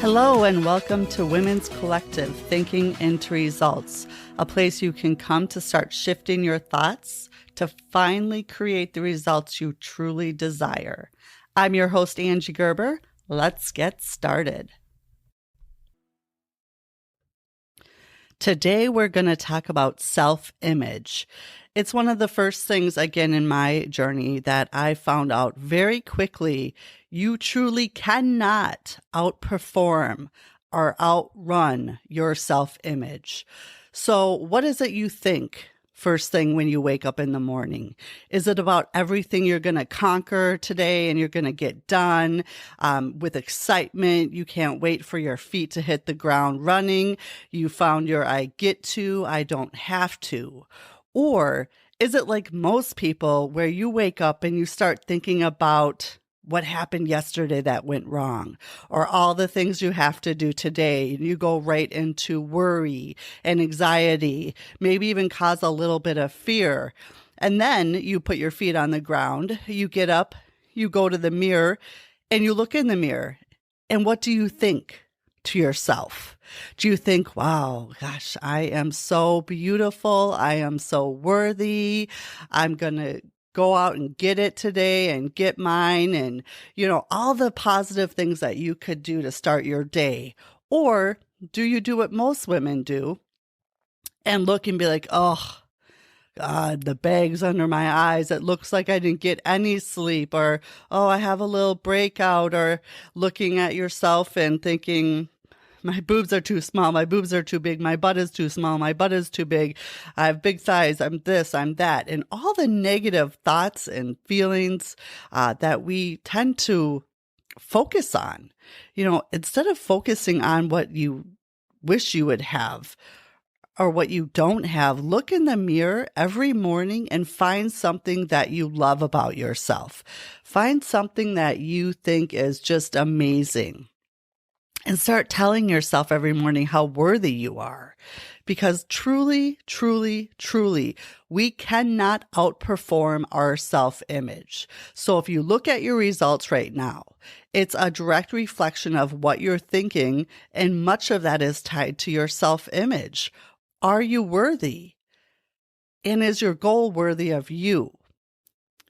Hello and welcome to Women's Collective Thinking into Results, a place you can come to start shifting your thoughts to finally create the results you truly desire. I'm your host, Angie Gerber. Let's get started. Today, we're going to talk about self-image. It's one of the first things, again, in my journey that I found out very quickly. You truly cannot outperform or outrun your self-image. So what is it you think first thing when you wake up in the morning? Is it about everything you're going to conquer today and you're going to get done with excitement? You can't wait for your feet to hit the ground running. You found your I get to, I don't have to. Or is it like most people where you wake up and you start thinking about what happened yesterday that went wrong, or all the things you have to do today, and you go right into worry and anxiety, maybe even cause a little bit of fear. And then you put your feet on the ground, you get up, you go to the mirror, and you look in the mirror. And what do you think to yourself? Do you think, wow, gosh, I am so beautiful. I am so worthy. I'm going to go out and get it today and get mine, and, all the positive things that you could do to start your day? Or do you do what most women do and look and be like, oh, God, the bags under my eyes. It looks like I didn't get any sleep, or, oh, I have a little breakout, or looking at yourself and thinking, my boobs are too small, my boobs are too big, my butt is too small, my butt is too big, I have big thighs, I'm this, I'm that. And all the negative thoughts and feelings that we tend to focus on. Instead of focusing on what you wish you would have or what you don't have, look in the mirror every morning and find something that you love about yourself. Find something that you think is just amazing. And start telling yourself every morning how worthy you are. Because truly, truly, truly, we cannot outperform our self-image. So if you look at your results right now, it's a direct reflection of what you're thinking, and much of that is tied to your self-image. Are you worthy? And is your goal worthy of you?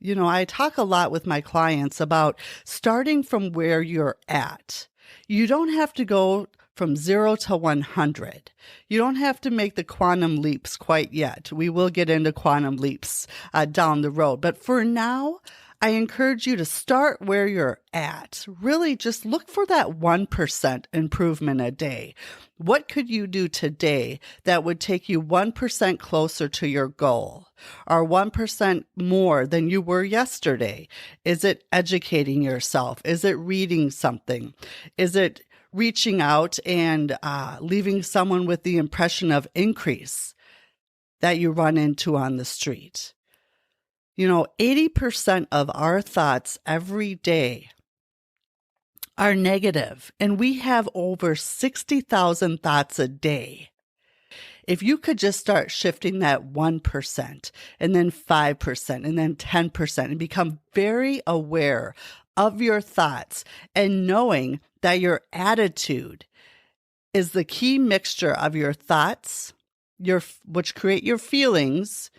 I talk a lot with my clients about starting from where you're at. You don't have to go from 0 to 100. You don't have to make the quantum leaps quite yet. We will get into quantum leaps down the road. But for now, I encourage you to start where you're at. Really just look for that 1% improvement a day. What could you do today that would take you 1% closer to your goal, or 1% more than you were yesterday? Is it educating yourself? Is it reading something? Is it reaching out and leaving someone with the impression of increase that you run into on the street? 80% of our thoughts every day are negative, and we have over 60,000 thoughts a day. If you could just start shifting that 1% and then 5% and then 10% and become very aware of your thoughts and knowing that your attitude is the key mixture of your thoughts, which create your feelings,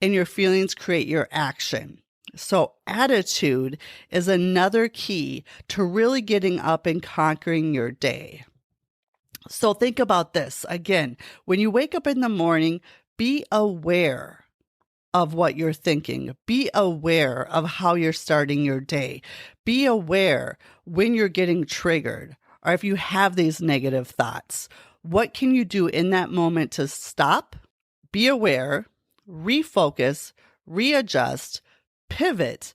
and your feelings create your action. So attitude is another key to really getting up and conquering your day. So think about this. Again, when you wake up in the morning, be aware of what you're thinking. Be aware of how you're starting your day. Be aware when you're getting triggered, or if you have these negative thoughts. What can you do in that moment to stop, be aware, refocus, readjust, pivot,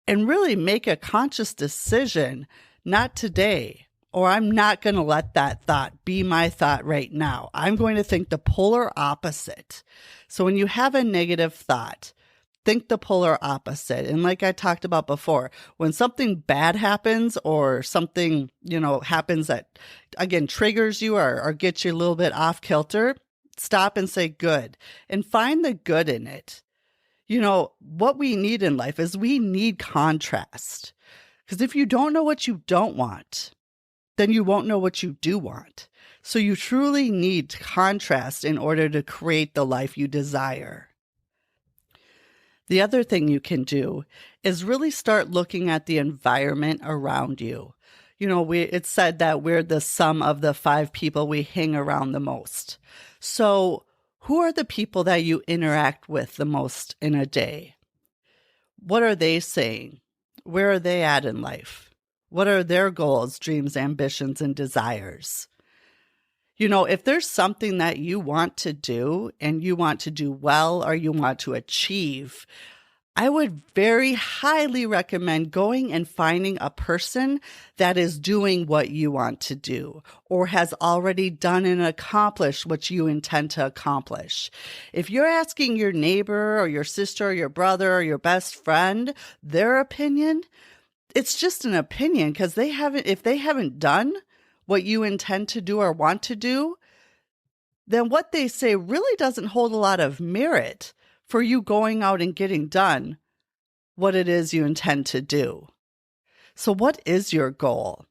and really make a conscious decision? Not today, or I'm not going to let that thought be my thought right now. I'm going to think the polar opposite. So when you have a negative thought, think the polar opposite. And like I talked about before, when something bad happens, or something, happens that, again, triggers you or gets you a little bit off kilter, stop and say good, and find the good in it. What we need in life is we need contrast. Because if you don't know what you don't want, then you won't know what you do want. So you truly need contrast in order to create the life you desire. The other thing you can do is really start looking at the environment around you. It's said that we're the sum of the 5 people we hang around the most. So who are the people that you interact with the most in a day? What are they saying? Where are they at in life? What are their goals, dreams, ambitions, and desires? If there's something that you want to do and you want to do well or you want to achieve, I would very highly recommend going and finding a person that is doing what you want to do or has already done and accomplished what you intend to accomplish. If you're asking your neighbor or your sister or your brother or your best friend their opinion, it's just an opinion because if they haven't done what you intend to do or want to do, then what they say really doesn't hold a lot of merit for you going out and getting done what it is you intend to do. So what is your goal?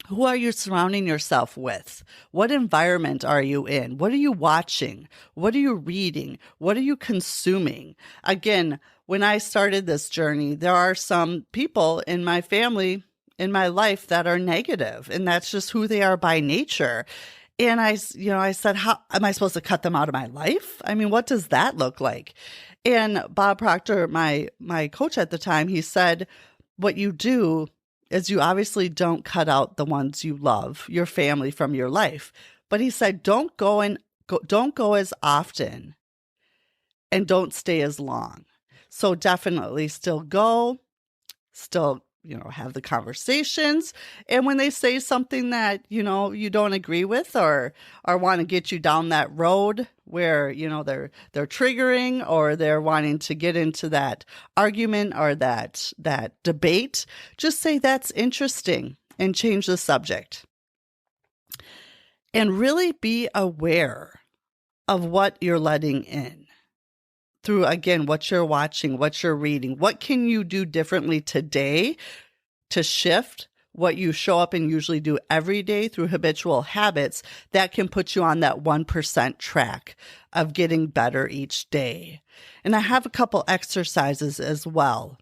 Who are you surrounding yourself with? What environment are you in? What are you watching? What are you reading? What are you consuming? Again, when I started this journey, there are some people in my family, in my life that are negative, and that's just who they are by nature. And I said, how am I supposed to cut them out of my life? I mean, what does that look like? And Bob Proctor, my coach at the time, he said, what you do is you obviously don't cut out the ones you love, your family, from your life. But he said, don't go as often and don't stay as long. So definitely still go, still have the conversations. And when they say something that, you don't agree with or want to get you down that road where, they're triggering or they're wanting to get into that argument or that debate, just say that's interesting and change the subject. And really be aware of what you're letting in through, again, what you're watching, what you're reading. What can you do differently today to shift what you show up and usually do every day through habitual habits that can put you on that 1% track of getting better each day? And I have a couple exercises as well.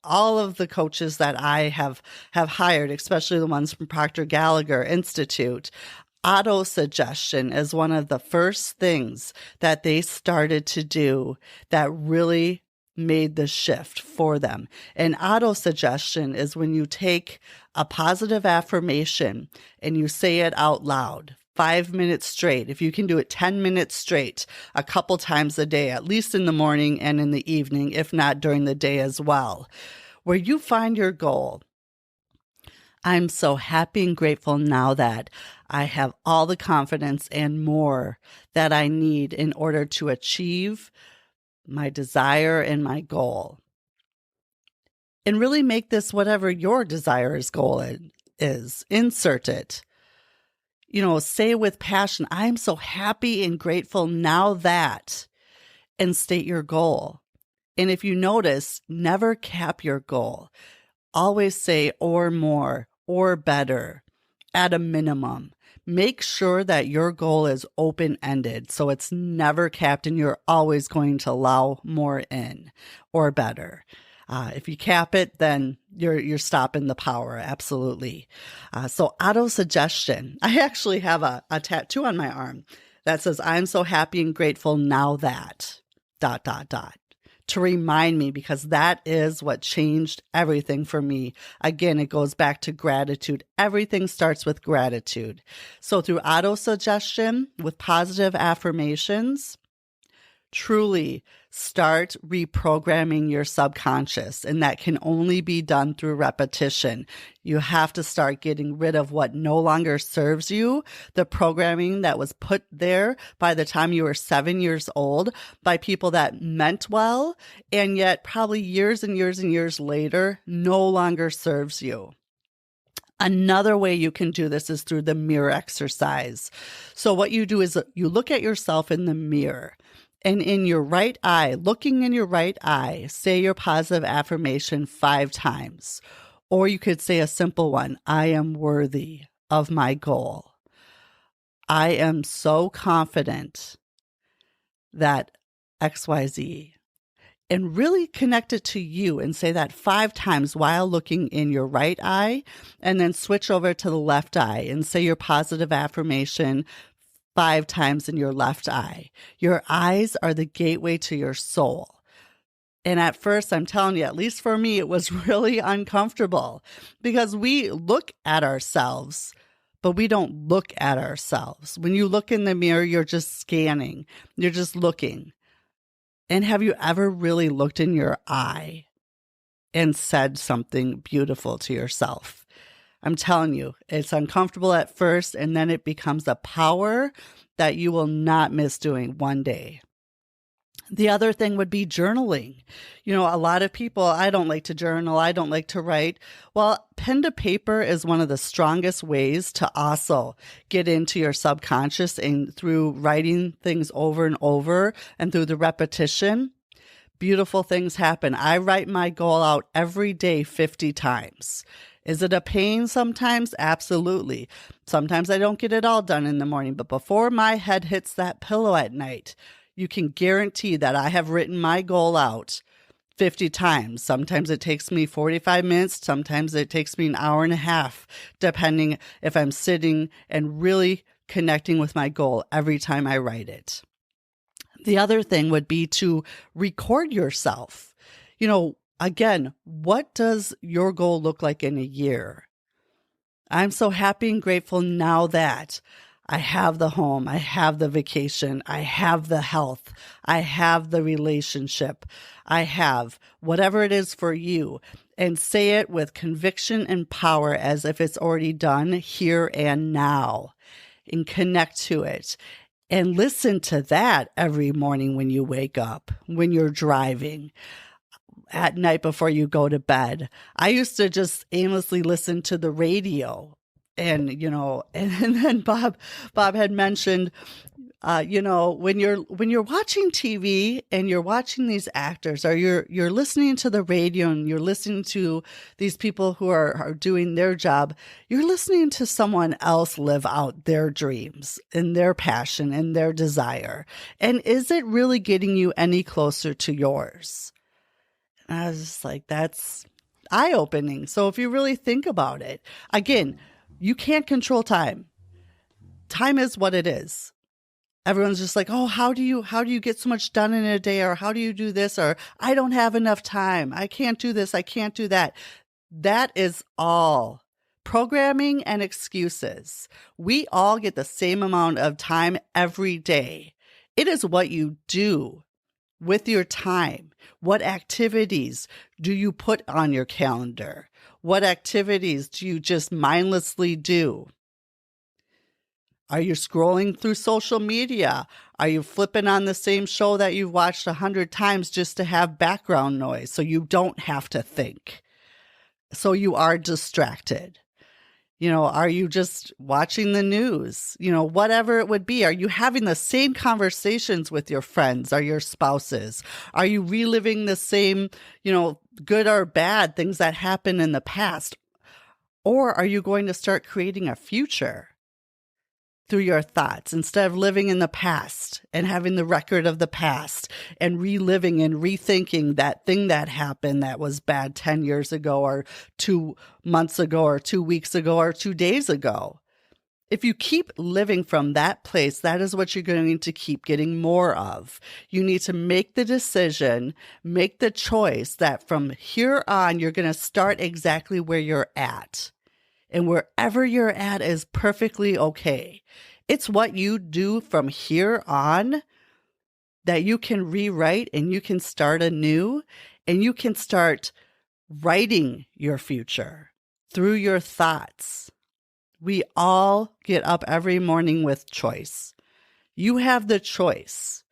All of the coaches that I have hired, especially the ones from Proctor Gallagher Institute, auto-suggestion is one of the first things that they started to do that really made the shift for them. And auto-suggestion is when you take a positive affirmation and you say it out loud 5 minutes straight. If you can do it 10 minutes straight, a couple times a day, at least in the morning and in the evening, if not during the day as well, where you find your goal. I'm so happy and grateful now that I have all the confidence and more that I need in order to achieve my desire and my goal. And really make this whatever your desire's goal is. Insert it. Say with passion, I'm so happy and grateful now that, and state your goal. And if you notice, never cap your goal. Always say or more or better at a minimum. Make sure that your goal is open-ended so it's never capped and you're always going to allow more in or better. If you cap it, then you're stopping the power. Absolutely. So auto-suggestion. I actually have a tattoo on my arm that says, I'm so happy and grateful now that ... to remind me, because that is what changed everything for me. Again, it goes back to gratitude. Everything starts with gratitude. So through auto-suggestion with positive affirmations, truly start reprogramming your subconscious. And that can only be done through repetition. You have to start getting rid of what no longer serves you, the programming that was put there by the time you were 7 years old by people that meant well, and yet probably years and years and years later no longer serves you. Another way you can do this is through the mirror exercise. So what you do is you look at yourself in the mirror. And in your right eye, looking in your right eye, say your positive affirmation 5 times. Or you could say a simple one: I am worthy of my goal. I am so confident that XYZ. And really connect it to you and say that 5 times while looking in your right eye, and then switch over to the left eye and say your positive affirmation 5 times in your left eye. Your eyes are the gateway to your soul. And at first, I'm telling you, at least for me, it was really uncomfortable because we look at ourselves, but we don't look at ourselves. When you look in the mirror, you're just scanning, you're just looking. And have you ever really looked in your eye and said something beautiful to yourself? I'm telling you, it's uncomfortable at first, and then it becomes a power that you will not miss doing one day. The other thing would be journaling. A lot of people, I don't like to journal, I don't like to write. Well, pen to paper is one of the strongest ways to also get into your subconscious, and through writing things over and over and through the repetition, beautiful things happen. I write my goal out every day 50 times. Is it a pain sometimes? Absolutely. Sometimes I don't get it all done in the morning, but before my head hits that pillow at night, you can guarantee that I have written my goal out 50 times. Sometimes it takes me 45 minutes. Sometimes it takes me an hour and a half, depending if I'm sitting and really connecting with my goal every time I write it. The other thing would be to record yourself. Again, what does your goal look like in a year? I'm so happy and grateful now that I have the home, I have the vacation, I have the health, I have the relationship, I have whatever it is for you. And say it with conviction and power as if it's already done here and now. And connect to it. And listen to that every morning when you wake up, when you're driving, at night before you go to bed. I used to just aimlessly listen to the radio. And then Bob had mentioned, when you're watching TV and you're watching these actors, or you're listening to the radio and you're listening to these people who are doing their job, you're listening to someone else live out their dreams and their passion and their desire. And is it really getting you any closer to yours? And I was just like, that's eye-opening. So if you really think about it, again, you can't control time. Time is what it is. Everyone's just like, oh, how do you get so much done in a day? Or how do you do this? Or I don't have enough time. I can't do this. I can't do that. That is all programming and excuses. We all get the same amount of time every day. It is what you do with your time. What activities do you put on your calendar? What activities do you just mindlessly do? Are you scrolling through social media? Are you flipping on the same show that you've watched 100 times just to have background noise so you don't have to think? So you are distracted. Are you just watching the news? Whatever it would be. Are you having the same conversations with your friends or your spouses? Are you reliving the same, good or bad things that happened in the past? Or are you going to start creating a future through your thoughts instead of living in the past and having the record of the past and reliving and rethinking that thing that happened that was bad 10 years ago or 2 months ago or 2 weeks ago or 2 days ago? If you keep living from that place, that is what you're going to keep getting more of. You need to make the decision, make the choice that from here on, you're going to start exactly where you're at. And wherever you're at is perfectly okay. It's what you do from here on that you can rewrite, and you can start anew, and you can start writing your future through your thoughts. We all get up every morning with choice. You have the choice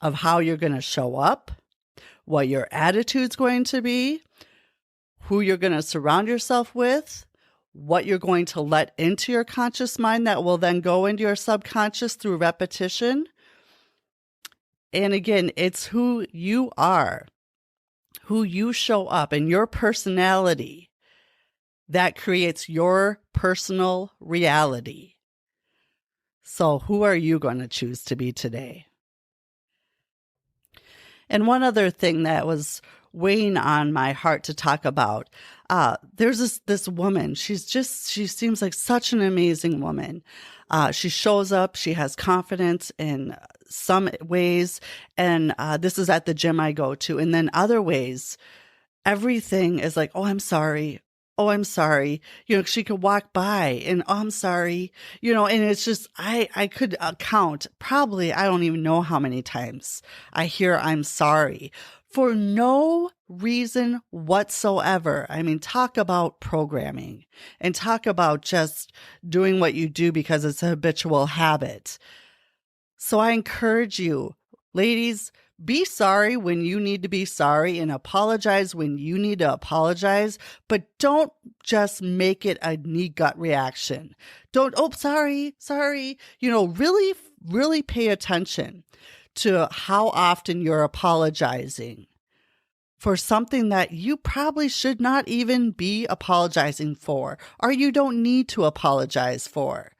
of how you're going to show up, what your attitude's going to be, who you're going to surround yourself with, what you're going to let into your conscious mind that will then go into your subconscious through repetition. And again, it's who you are, who you show up, and your personality that creates your personal reality. So who are you going to choose to be today? And one other thing that was weighing on my heart to talk about, there's this woman. She seems like such an amazing woman. She shows up, she has confidence in some ways, and this is at the gym I go to. And then other ways, everything is like, oh, I'm sorry. Oh, I'm sorry. She could walk by and, oh, I'm sorry. And it's just, I could count probably, I don't even know how many times I hear I'm sorry for no reason whatsoever. I mean, talk about programming and talk about just doing what you do because it's a habitual habit. So I encourage you, ladies, be sorry when you need to be sorry and apologize when you need to apologize, but don't just make it a knee gut reaction. Don't, oh, sorry. Really, really pay attention to how often you're apologizing for something that you probably should not even be apologizing for, or you don't need to apologize for.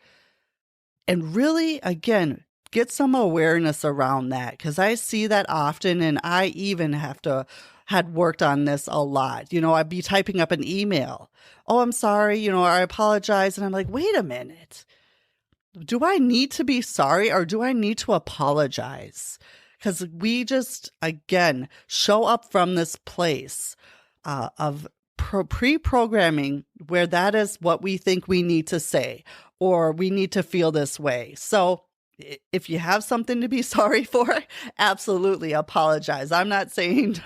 And really, again, get some awareness around that, because I see that often, and I even had worked on this a lot. I'd be typing up an email. Oh, I'm sorry, I apologize. And I'm like, wait a minute. Do I need to be sorry or do I need to apologize? Because we just, again, show up from this place of pre-programming where that is what we think we need to say or we need to feel this way. So if you have something to be sorry for, absolutely apologize. I'm not saying,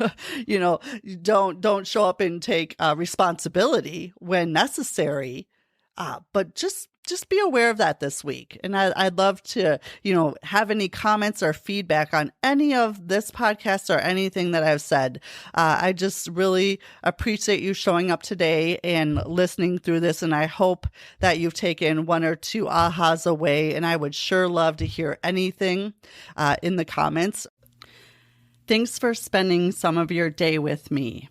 don't show up and take responsibility when necessary, but just be aware of that this week. And I'd love to, have any comments or feedback on any of this podcast or anything that I've said. I just really appreciate you showing up today and listening through this. And I hope that you've taken one or two ahas away. And I would sure love to hear anything in the comments. Thanks for spending some of your day with me.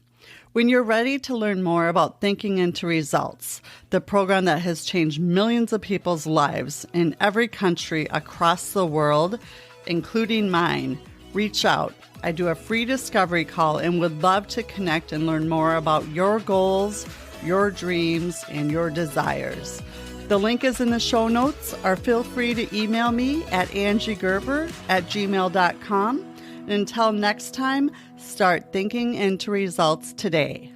When you're ready to learn more about Thinking into Results, the program that has changed millions of people's lives in every country across the world, including mine, reach out. I do a free discovery call and would love to connect and learn more about your goals, your dreams, and your desires. The link is in the show notes, or feel free to email me at angiegerber@gmail.com. And until next time, start thinking into results today.